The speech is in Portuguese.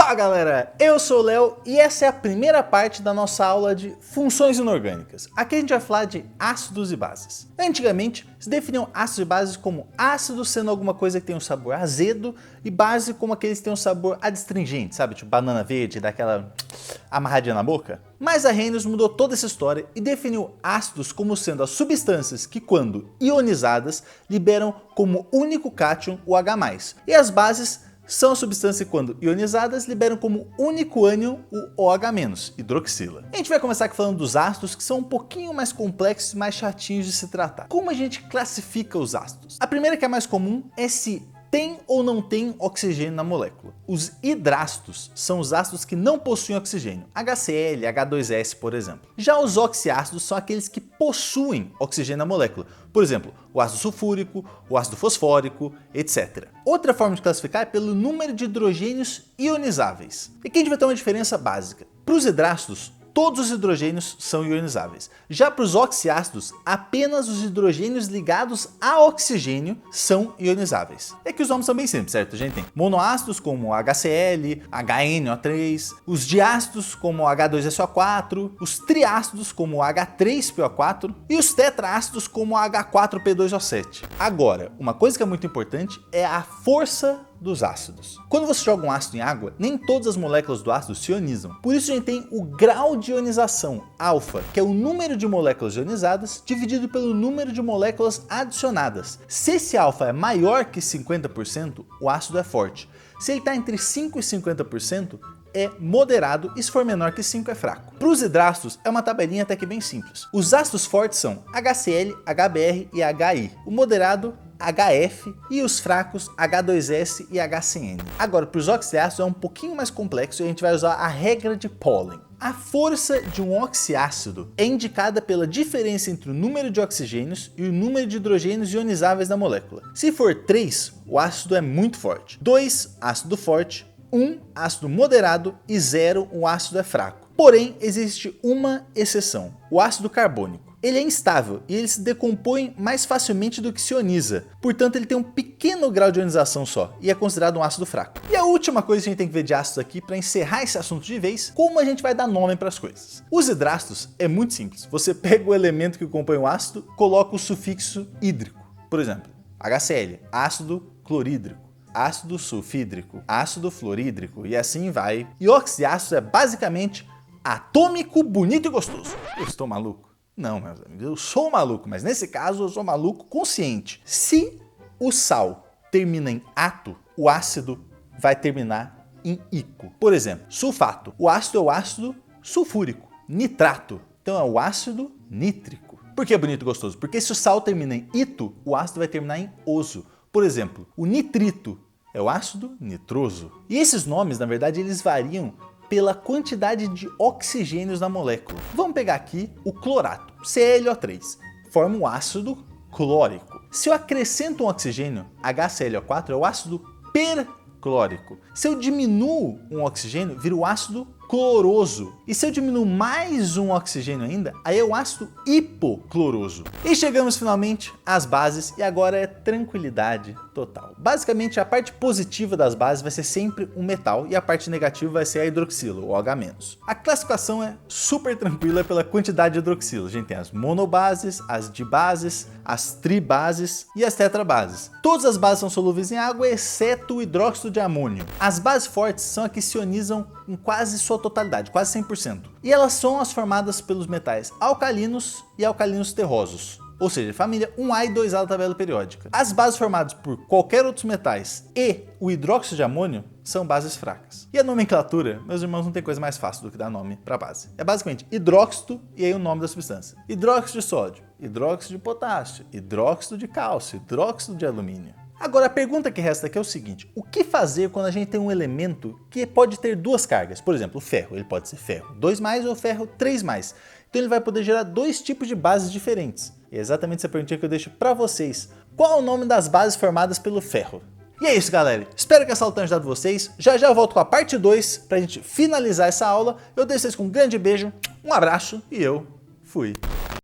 Fala galera, eu sou o Léo e essa é a primeira parte da nossa aula de funções inorgânicas. Aqui a gente vai falar de ácidos e bases. Antigamente se definiam ácidos e bases como ácidos sendo alguma coisa que tem um sabor azedo e base como aqueles que têm um sabor adstringente, sabe? Tipo banana verde, daquela amarradinha na boca. Mas a Arrhenius mudou toda essa história e definiu ácidos como sendo as substâncias que, quando ionizadas, liberam como único cátion o H+. E as bases são as substâncias que, quando ionizadas, liberam como único ânion o OH-, hidroxila. A gente vai começar aqui falando dos ácidos, que são um pouquinho mais complexos e mais chatinhos de se tratar. Como a gente classifica os ácidos? A primeira, que é a mais comum, é se tem ou não tem oxigênio na molécula. Os hidrácidos são os ácidos que não possuem oxigênio, HCl, H2S, por exemplo. Já os oxiácidos são aqueles que possuem oxigênio na molécula, por exemplo, o ácido sulfúrico, o ácido fosfórico, etc. Outra forma de classificar é pelo número de hidrogênios ionizáveis. E aqui a gente vai ter uma diferença básica. Para os hidrácidos, todos os hidrogênios são ionizáveis. Já para os oxiácidos, apenas os hidrogênios ligados a oxigênio são ionizáveis. É que os nomes são bem simples, certo? A gente tem monoácidos como HCl, HNO3, os diácidos como H2SO4, os triácidos como H3PO4 e os tetraácidos como H4P2O7. Agora, uma coisa que é muito importante é a força dos ácidos. Quando você joga um ácido em água, nem todas as moléculas do ácido se ionizam. Por isso a gente tem o grau de ionização, alfa, que é o número de moléculas ionizadas dividido pelo número de moléculas adicionadas. Se esse alfa é maior que 50%, o ácido é forte. Se ele está entre 5% e 50%, é moderado, e se for menor que 5 é fraco. Para os hidrácidos é uma tabelinha até que bem simples. Os ácidos fortes são HCl, HBr e HI. O moderado, HF, e os fracos H2S e HCN. Agora, para os oxiácidos é um pouquinho mais complexo e a gente vai usar a regra de Pauling. A força de um oxiácido é indicada pela diferença entre o número de oxigênios e o número de hidrogênios ionizáveis na molécula. Se for 3, o ácido é muito forte. 2, ácido forte. 1, ácido moderado, e 0, o ácido é fraco. Porém, existe uma exceção, o ácido carbônico. Ele é instável e ele se decompõe mais facilmente do que se ioniza. Portanto, ele tem um pequeno grau de ionização só e é considerado um ácido fraco. E a última coisa que a gente tem que ver de ácidos aqui para encerrar esse assunto de vez, como a gente vai dar nome para as coisas. Os hidrácidos é muito simples. Você pega o elemento que compõe o ácido, coloca o sufixo hídrico. Por exemplo, HCl, ácido clorídrico, ácido sulfídrico, ácido fluorídrico e assim vai. E oxiácido é basicamente atômico, bonito e gostoso. Eu estou maluco? Não, meus amigos, eu sou maluco, mas nesse caso eu sou maluco consciente. Se o sal termina em ato, o ácido vai terminar em ico. Por exemplo, sulfato. O ácido é o ácido sulfúrico. Nitrato, então é o ácido nítrico. Por que é bonito e gostoso? Porque se o sal termina em ito, o ácido vai terminar em oso. Por exemplo, o nitrito é o ácido nitroso. E esses nomes, na verdade, eles variam pela quantidade de oxigênios na molécula. Vamos pegar aqui o clorato, ClO3, forma um ácido clórico. Se eu acrescento um oxigênio, HClO4 é o ácido perclórico. Se eu diminuo um oxigênio, vira o ácido cloroso. E se eu diminuo mais um oxigênio ainda, aí é o ácido hipocloroso. E chegamos finalmente às bases e agora é tranquilidade total. Basicamente, a parte positiva das bases vai ser sempre um metal e a parte negativa vai ser a hidroxila, o OH-. A classificação é super tranquila pela quantidade de hidroxila. A gente tem as monobases, as dibases, as tribases e as tetrabases. Todas as bases são solúveis em água, exceto o hidróxido de amônio. As bases fortes são as que se ionizam em quase sua totalidade, quase 100%. E elas são as formadas pelos metais alcalinos e alcalinos terrosos, ou seja, família 1A e 2A da tabela periódica. As bases formadas por qualquer outros metais e o hidróxido de amônio são bases fracas. E a nomenclatura, meus irmãos, não tem coisa mais fácil do que dar nome para base. É basicamente hidróxido e aí o nome da substância. Hidróxido de sódio, hidróxido de potássio, hidróxido de cálcio, hidróxido de alumínio. Agora a pergunta que resta aqui é o seguinte: o que fazer quando a gente tem um elemento que pode ter duas cargas? Por exemplo, o ferro, ele pode ser ferro 2+ ou ferro 3+. Então ele vai poder gerar dois tipos de bases diferentes. E é exatamente essa pergunta que eu deixo para vocês. Qual é o nome das bases formadas pelo ferro? E é isso, galera. Espero que essa aula tenha ajudado vocês. Já eu volto com a parte 2 para a gente finalizar essa aula. Eu deixo vocês com um grande beijo, um abraço e eu fui.